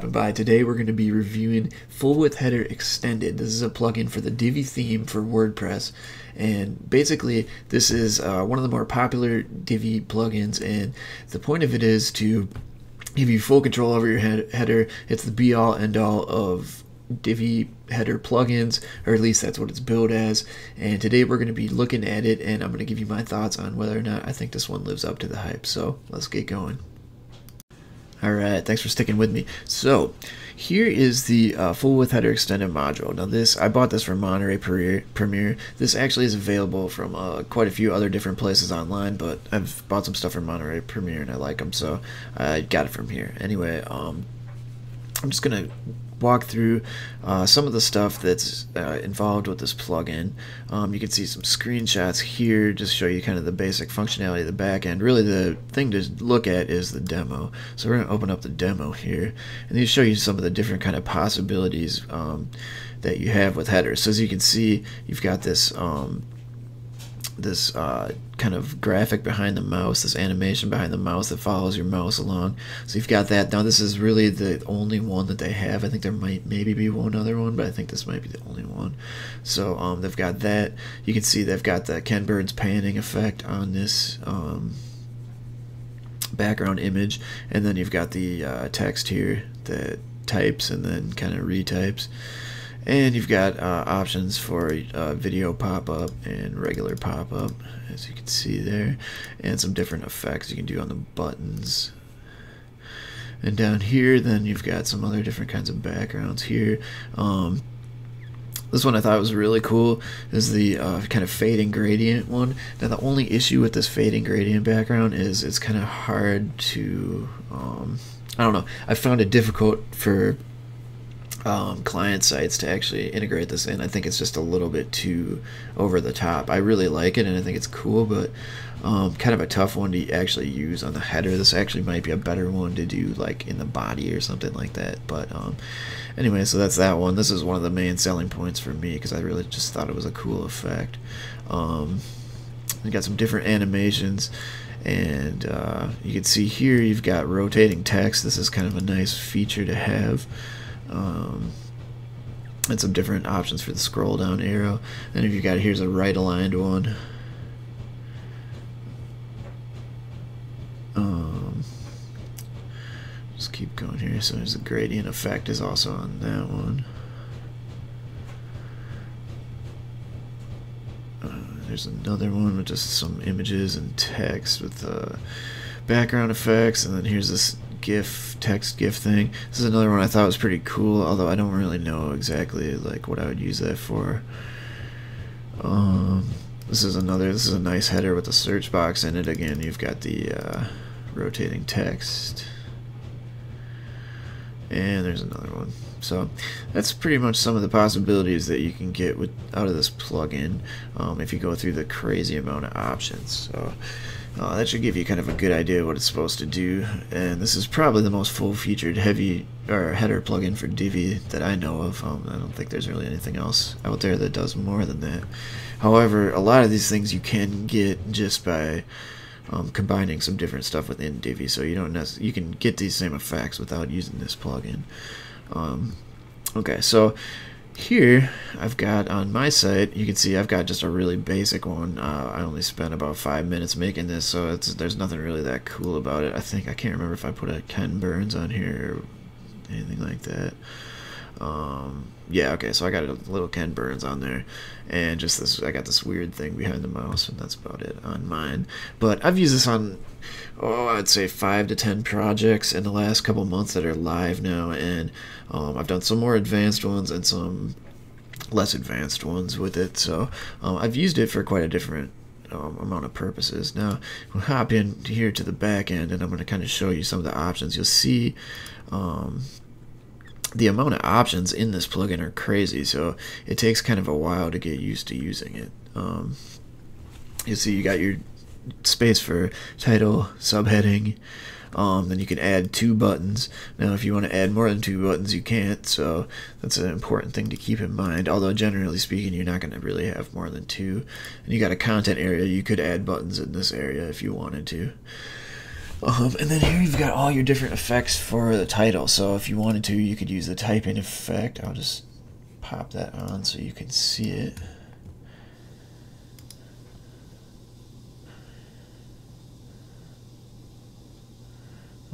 stopping by. Today we're going to be reviewing Fullwidth Header Extended. This is a plugin for the Divi theme for WordPress, and basically this is one of the more popular Divi plugins, and the point of it is to give you full control over your header. It's the be-all end-all of Divi header plugins, or at least that's what it's billed as. And today we're going to be looking at it, and I'm going to give you my thoughts on whether or not I think this one lives up to the hype. So let's get going. Alright, thanks for sticking with me. So here is the Fullwidth Header Extended module. Now I bought this from Monterey Premier. This actually is available from quite a few other different places online, but I've bought some stuff from Monterey Premier and I like them, so I got it from here. Anyway, I'm just going to walk through some of the stuff that's involved with this plugin. You can see some screenshots here, just show you kind of the basic functionality of the back end. Really the thing to look at is the demo. So we're going to open up the demo here, and these show you some of the different kind of possibilities that you have with headers. So as you can see, you've got this kind of graphic behind the mouse, this animation behind the mouse that follows your mouse along. So you've got that. Now this is really the only one that they have. I think there might maybe be one other one, but I think this might be the only one. So they've got that. You can see they've got the Ken Burns panning effect on this background image, and then you've got the text here that types and then kind of retypes. And you've got options for video pop-up and regular pop-up, as you can see there, and some different effects you can do on the buttons. And down here then you've got some other different kinds of backgrounds here. This one I thought was really cool, is the kind of fading gradient one. Now the only issue with this fading gradient background is it's kind of hard to, I don't know, I found it difficult for client sites to actually integrate this in. I think it's just a little bit too over the top. I really like it and I think it's cool, but kind of a tough one to actually use on the header. This actually might be a better one to do like in the body or something like that. But anyway, so that's that one. This is one of the main selling points for me because I really just thought it was a cool effect. You got some different animations, and you can see here you've got rotating text. This is kind of a nice feature to have. And some different options for the scroll down arrow. And if you got, here's a right aligned one. Just keep going here. So there's a gradient effect is also on that one. There's another one with just some images and text with background effects, and then here's this text GIF thing. This is another one I thought was pretty cool, although I don't really know exactly like what I would use that for. This is a nice header with a search box in it. Again, you've got the rotating text, and there's another one. So that's pretty much some of the possibilities that you can get out of this plugin if you go through the crazy amount of options. So that should give you kind of a good idea of what it's supposed to do, and this is probably the most full-featured header plugin for Divi that I know of. I don't think there's really anything else out there that does more than that. However, a lot of these things you can get just by combining some different stuff within Divi, so you can get these same effects without using this plugin. Okay, so here I've got on my site, you can see I've got just a really basic one. I only spent about 5 minutes making this, so there's nothing really that cool about it. I can't remember if I put a Ken Burns on here or anything like that. Yeah, okay, so I got a little Ken Burns on there, and just this, I got this weird thing behind the mouse, and that's about it on mine. But I've used this on, I'd say 5 to 10 projects in the last couple months that are live now, and I've done some more advanced ones and some less advanced ones with it, so I've used it for quite a different amount of purposes. Now we'll hop in here to the back end, and I'm going to kind of show you some of the options. You'll see the amount of options in this plugin are crazy, so it takes kind of a while to get used to using it. You see you got your space for title, subheading, then you can add 2 buttons. Now if you want to add more than 2 buttons you can't, so that's an important thing to keep in mind, although generally speaking you're not going to really have more than 2. And you got a content area, you could add buttons in this area if you wanted to. And then here you've got all your different effects for the title. So if you wanted to, you could use the typing effect. I'll just pop that on so you can see it.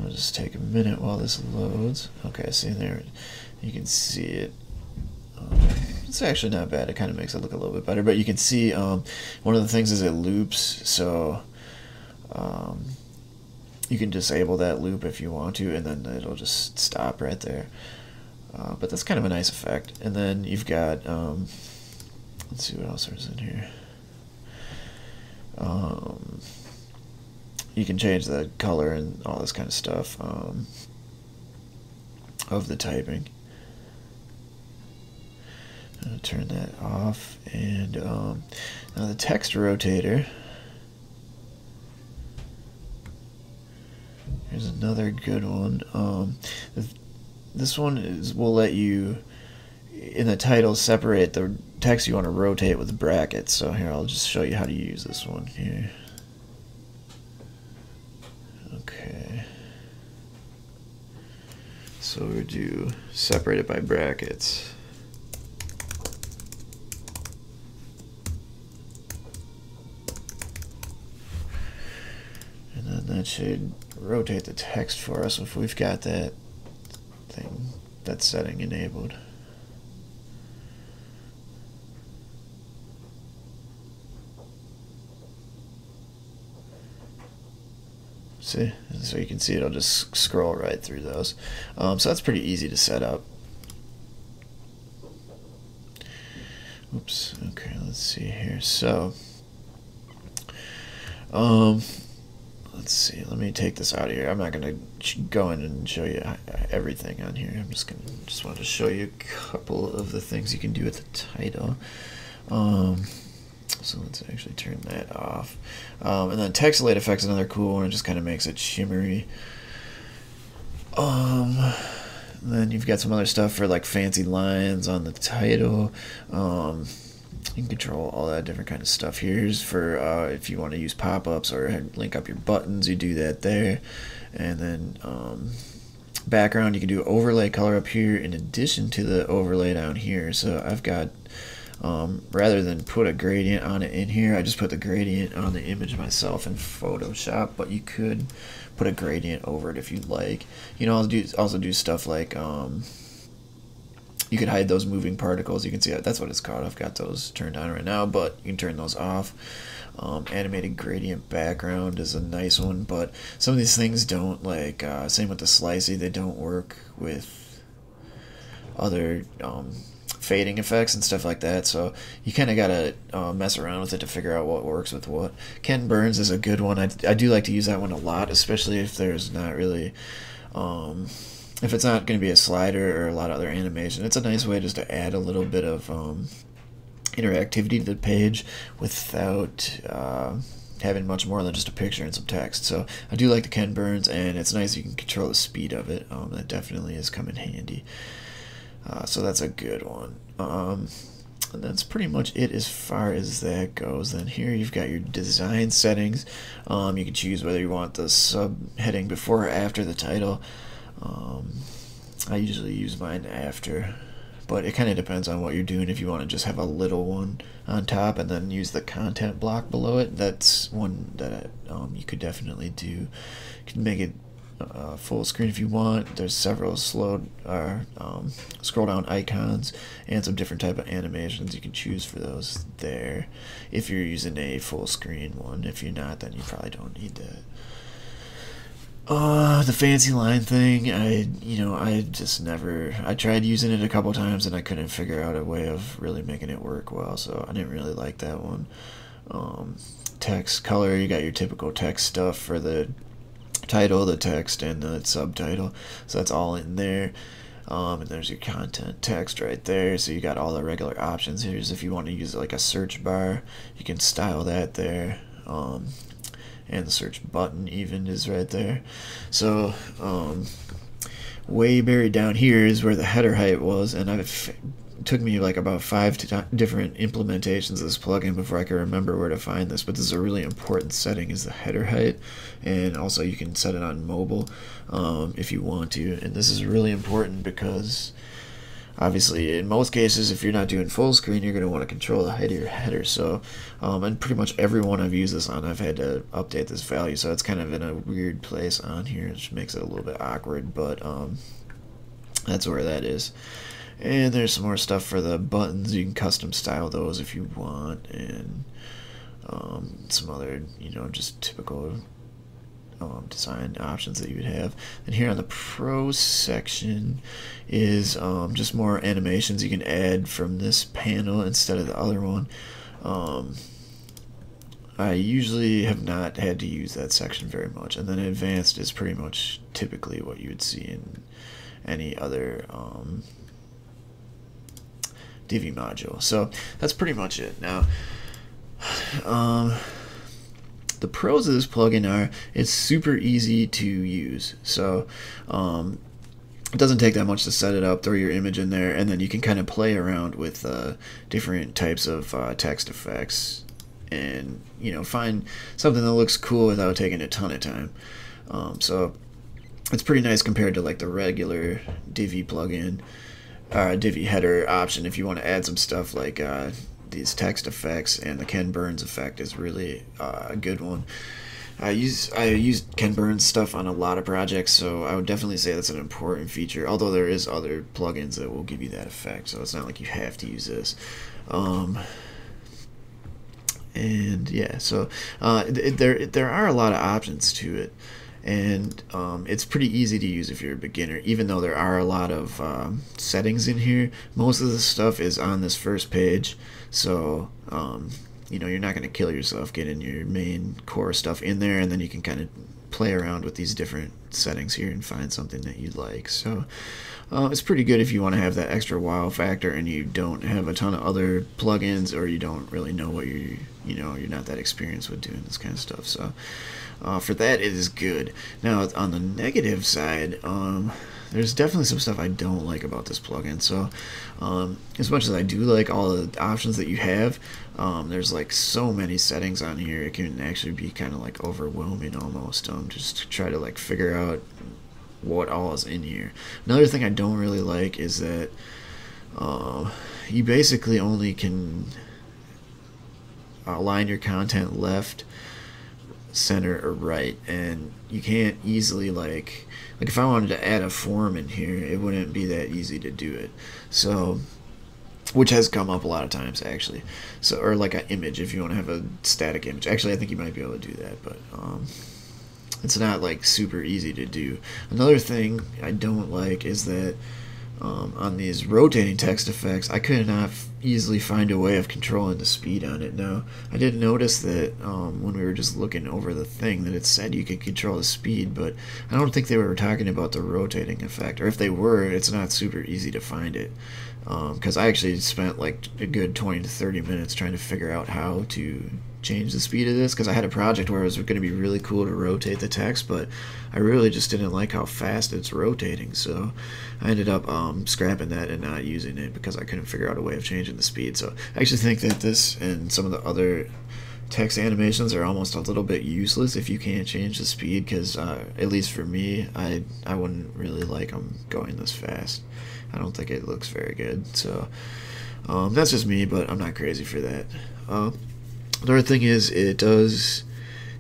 I'll just take a minute while this loads. Okay, see there, you can see it. It's actually not bad. It kind of makes it look a little bit better, but you can see one of the things is it loops, so you can disable that loop if you want to, and then it'll just stop right there. But that's kind of a nice effect. And then you've got, let's see what else is in here. You can change the color and all this kind of stuff of the typing. Turn that off, and now the text rotator. Here's another good one. This one will let you, in the title, separate the text you want to rotate with brackets. So here, I'll just show you how to use this one here. Okay. So we do separate it by brackets. And then that should rotate the text for us if we've got that thing, that setting enabled. See, so you can see it'll just scroll right through those. So that's pretty easy to set up. Oops. Okay, let's see here. So, let's see. Let me take this out of here. I'm not going to go in and show you everything on here. I'm just wanted to show you a couple of the things you can do with the title. So let's actually turn that off. And then text light effects is another cool one. It just kind of makes it shimmery. Then you've got some other stuff for like fancy lines on the title. You can control all that different kind of stuff. Here's for if you want to use pop-ups or link up your buttons, you do that there. And then background, you can do overlay color up here in addition to the overlay down here. So I've got, rather than put a gradient on it in here, I just put the gradient on the image myself in Photoshop, but you could put a gradient over it if you'd like. You know, also do stuff like, you could hide those moving particles. You can see that's what it's called. I've got those turned on right now, but you can turn those off. Animated gradient background is a nice one, but some of these things don't, like, same with the slicey, they don't work with other fading effects and stuff like that, so you kind of gotta mess around with it to figure out what works with what. Ken Burns is a good one. I do like to use that one a lot, especially if there's not really if it's not going to be a slider or a lot of other animation. It's a nice way just to add a little bit of interactivity to the page without having much more than just a picture and some text. So I do like the Ken Burns, and it's nice you can control the speed of it. That definitely has come in handy. So that's a good one. And that's pretty much it as far as that goes. Then here you've got your design settings. You can choose whether you want the subheading before or after the title. I usually use mine after, but it kind of depends on what you're doing. If you want to just have a little one on top and then use the content block below it, that's one that you could definitely do. You can make it full screen if you want. There's several scroll down icons and some different type of animations you can choose for those there if you're using a full screen one. If you're not, then you probably don't need that. The fancy line thing, I tried using it a couple times and I couldn't figure out a way of really making it work well, so I didn't really like that one. Text color, you got your typical text stuff for the title, the text, and the subtitle, so that's all in there. And there's your content text right there, so you got all the regular options. Here's if you want to use like a search bar, you can style that there. And the search button even is right there. So way buried down here is where the header height was, and I've took me like about 5 different implementations of this plugin before I could remember where to find this, but this is a really important setting, is the header height, and also you can set it on mobile if you want to. And this is really important because obviously in most cases, if you're not doing full screen, you're going to want to control the height of your header. So and pretty much every one I've used this on, I've had to update this value, so it's kind of in a weird place on here, which makes it a little bit awkward, but that's where that is. And there's some more stuff for the buttons. You can custom style those if you want, and some other, just typical design options that you would have. And here on the Pro section is just more animations you can add from this panel instead of the other one. I usually have not had to use that section very much, and then advanced is pretty much typically what you would see in any other Divi module. So that's pretty much it. Now, the pros of this plugin are it's super easy to use. So it doesn't take that much to set it up, throw your image in there, and then you can kind of play around with different types of text effects, and find something that looks cool without taking a ton of time. So it's pretty nice compared to like the regular Divi plugin, Divi header option. If you want to add some stuff like these text effects, and the Ken Burns effect is really a good one. I used Ken Burns stuff on a lot of projects, so I would definitely say that's an important feature, although there is other plugins that will give you that effect, so it's not like you have to use this. And yeah, so there are a lot of options to it, and it's pretty easy to use if you're a beginner, even though there are a lot of settings in here. Most of the stuff is on this first page, so you're not going to kill yourself getting your main core stuff in there, and then you can kind of play around with these different settings here and find something that you like. So it's pretty good if you want to have that extra wow factor and you don't have a ton of other plugins, or you don't really know what you're not that experienced with doing this kind of stuff. So for that, it is good. Now on the negative side, there's definitely some stuff I don't like about this plugin. So as much as I do like all the options that you have, there's like so many settings on here, it can actually be kind of like overwhelming almost, just to try to like figure out what all is in here. Another thing I don't really like is that you basically only can align your content left, center, or right, and you can't easily like if I wanted to add a form in here, it wouldn't be that easy to do it. So, which has come up a lot of times actually. So, or like an image, if you want to have a static image. Actually, I think you might be able to do that, but it's not like super easy to do. Another thing I don't like is that on these rotating text effects, I could not easily find a way of controlling the speed on it. Now, I did notice that when we were just looking over the thing, that it said you could control the speed, but I don't think they were talking about the rotating effect, or if they were, it's not super easy to find it, because I actually spent like a good 20 to 30 minutes trying to figure out how to change the speed of this, because I had a project where it was going to be really cool to rotate the text, but I really just didn't like how fast it's rotating, so I ended up scrapping that and not using it because I couldn't figure out a way of changing the speed. So I actually think that this and some of the other text animations are almost a little bit useless if you can't change the speed, because at least for me, I wouldn't really like them going this fast. I don't think it looks very good. So that's just me, but I'm not crazy for that. The other thing is, it does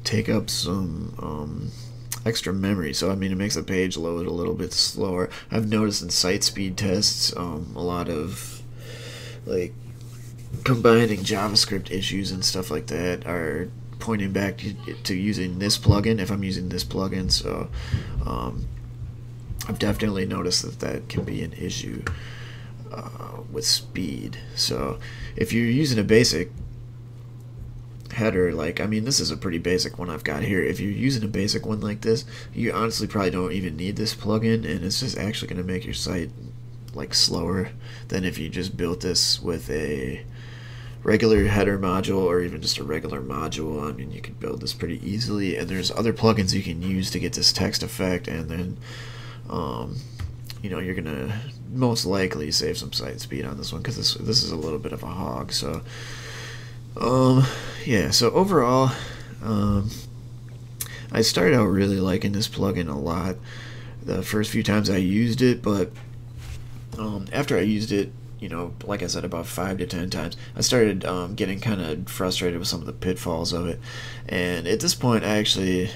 take up some extra memory, so I mean it makes the page load a little bit slower. I've noticed in site speed tests a lot of like combining JavaScript issues and stuff like that are pointing back to using this plugin, if I'm using this plugin. So I've definitely noticed that can be an issue with speed. So if you're using a basic header, like, I mean, this is a pretty basic one I've got here. If you're using a basic one like this, you honestly probably don't even need this plugin, and it's just actually going to make your site like slower than if you just built this with a regular header module, or even just a regular module. I mean, you could build this pretty easily, and there's other plugins you can use to get this text effect, and then you're gonna most likely save some site speed on this one, because this is a little bit of a hog. So yeah, so overall, I started out really liking this plugin a lot the first few times I used it, but after I used it, like I said, about 5 to 10 times, I started getting kind of frustrated with some of the pitfalls of it. And at this point, I actually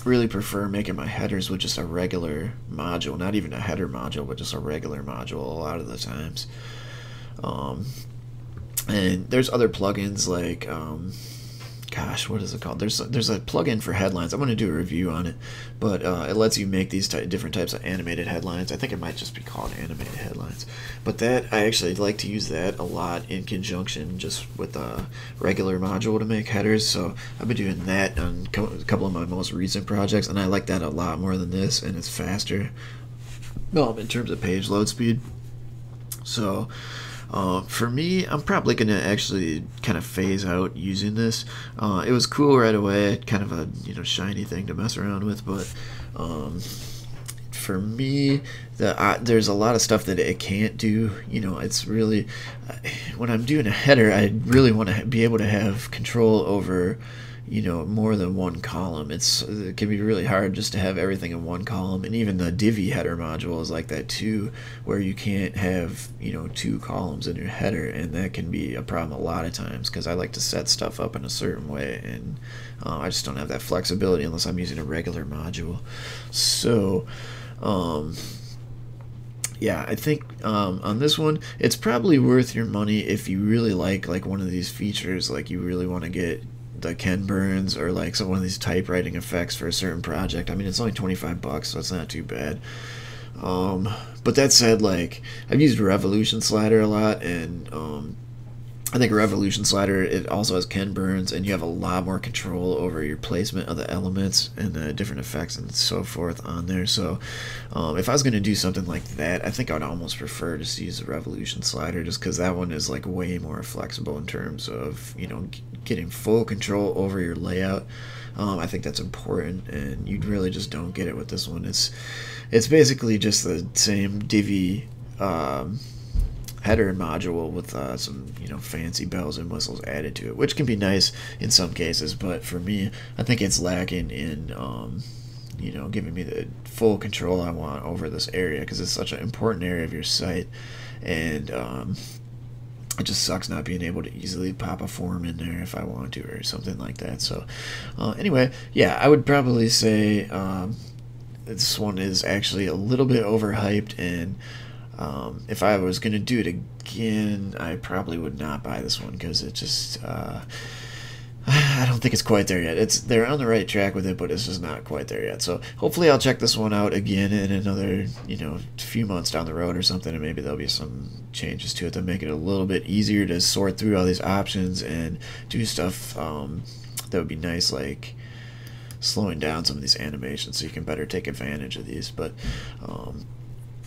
really prefer making my headers with just a regular module, not even a header module, but just a regular module a lot of the times. And there's other plugins like gosh, what is it called? There's a plugin for headlines. I'm going to do a review on it, but it lets you make these different types of animated headlines. I think it might just be called animated headlines, but that I actually like to use that a lot in conjunction just with a regular module to make headers. So I've been doing that on a couple of my most recent projects, and I like that a lot more than this, and it's faster in terms of page load speed. So for me, I'm probably going to actually kind of phase out using this. It was cool right away, kind of a shiny thing to mess around with, but for me, there's a lot of stuff that it can't do. It's really, when I'm doing a header, I really want to be able to have control over more than one column. It can be really hard just to have everything in one column, and even the Divi header module is like that too, where you can't have 2 columns in your header, and that can be a problem a lot of times because I like to set stuff up in a certain way, and I just don't have that flexibility unless I'm using a regular module. So yeah, I think on this one, it's probably worth your money if you really like one of these features, like you really want to get the Ken Burns or like one of these typewriting effects for a certain project. I mean, it's only $25, so it's not too bad. But that said, like, I've used Revolution Slider a lot, and I think Revolution Slider, it also has Ken Burns, and you have a lot more control over your placement of the elements and the different effects and so forth on there. So if I was going to do something like that, I think I'd almost prefer to use the Revolution Slider, just because that one is like way more flexible in terms of getting full control over your layout. I think that's important, and you really just don't get it with this one. It's basically just the same Divi header module with some fancy bells and whistles added to it, which can be nice in some cases, but for me, I think it's lacking in giving me the full control I want over this area, because it's such an important area of your site, and it just sucks not being able to easily pop a form in there if I want to or something like that. So anyway, yeah, I would probably say this one is actually a little bit overhyped, and if I was going to do it again, I probably would not buy this one, because it just I don't think it's quite there yet. They're on the right track with it, but it's just not quite there yet. So hopefully I'll check this one out again in another few months down the road or something, and maybe there'll be some changes to it that make it a little bit easier to sort through all these options and do stuff that would be nice, like slowing down some of these animations so you can better take advantage of these. But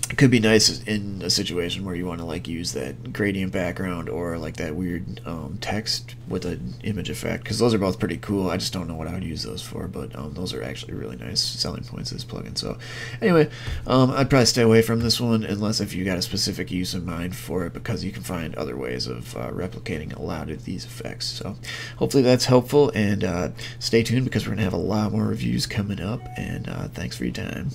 it could be nice in a situation where you want to like use that gradient background or like that weird text with an image effect, because those are both pretty cool. I just don't know what I would use those for, but those are actually really nice selling points of this plugin. So anyway, I'd probably stay away from this one unless if you got a specific use in mind for it, because you can find other ways of replicating a lot of these effects. So hopefully that's helpful, and stay tuned because we're going to have a lot more reviews coming up, and thanks for your time.